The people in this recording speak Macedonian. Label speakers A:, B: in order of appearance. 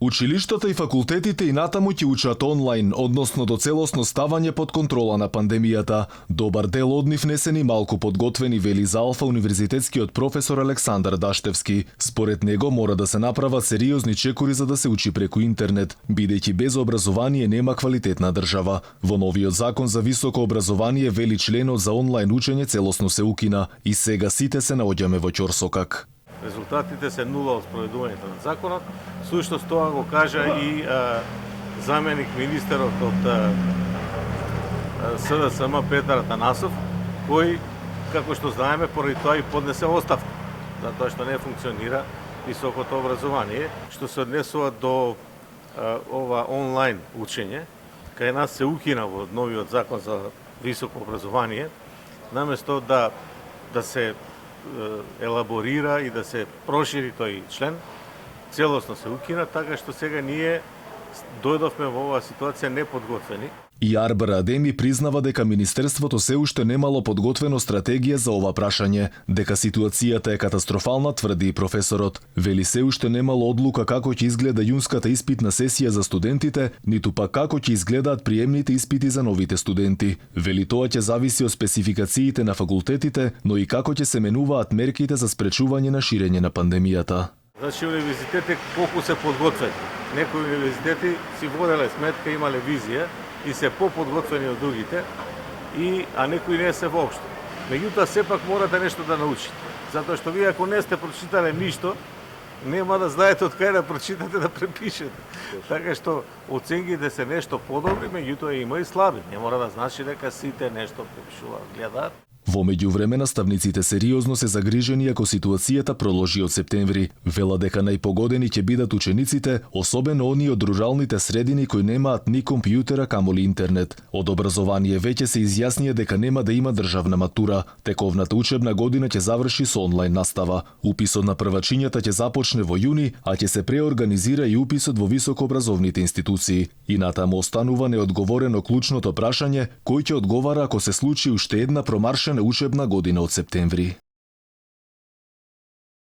A: Училиштата и факултетите и натаму ќе учат онлайн, односно до целосно ставање под контрола на пандемијата. Добар дел од нив не се ни малку подготвени, вели за Алфа универзитетскиот професор Александар Даштевски. Според него мора да се направат сериозни чекори за да се учи преку интернет, бидејќи без образование нема квалитетна држава. Во новиот закон за високо образование вели членот за онлайн учење целосно се укина и сега сите се наоѓаме во ќорсокак.
B: Резултатите се нула од спроведувањето на законот. Сушто тоа го кажа и заменик министерот од СДСМ Петар Атанасов, кој, како што знаеме, поради тоа и поднесе оставка, затоа што не функционира високото образование. Што се однесува до ова онлайн учење, кај нас се укина во новиот закон за високо образование, наместо да се елаборира и да се прошири тој член, целосно се укина, така што сега ние дојдовме во оваа ситуација неподготвени.
A: И Арбар Адеми признава дека Министерството се уште немало подготвено стратегија за ова прашање, дека ситуацијата е катастрофална, тврди и професорот. Вели се уште немало одлука како ќе изгледа јунската испитна сесија за студентите, ниту пак како ќе изгледаат приемните испити за новите студенти. Вели тоа ќе зависи од спецификациите на факултетите, но и како ќе се менуваат мерките за спречување на ширење на пандемијата.
B: Значи, универзитети колку се подготвени. Некои универзитети си воделе сметка, имале визија и се поподготвени од другите, а некои не се воопшто. Меѓутоа, сепак морате нешто да научите. Затоа што вие ако не сте прочитале ништо, нема да знаете од кај да прочитате, да препишете. Така што оценките се нешто подобри, меѓутоа има и слаби. Не мора да значи дека сите нешто препишуваат, гледаат.
A: Во меѓувреме наставниците сериозно се загрижени ако ситуацијата продолжи од септември. Вела дека најпогодени ќе бидат учениците, особено оние од руралните средини кои немаат ни компјутера, камоли интернет. Од образование веќе се изјаснија дека нема да има државна матура. Тековната учебна година ќе заврши со онлайн настава. Уписот на првачињата ќе започне во јуни, а ќе се преорганизира и уписот во високообразовните институции. И натаму останува неодговорено клучното прашање кој ќе одговара ако се случи уште една промаршена учебна година од септември.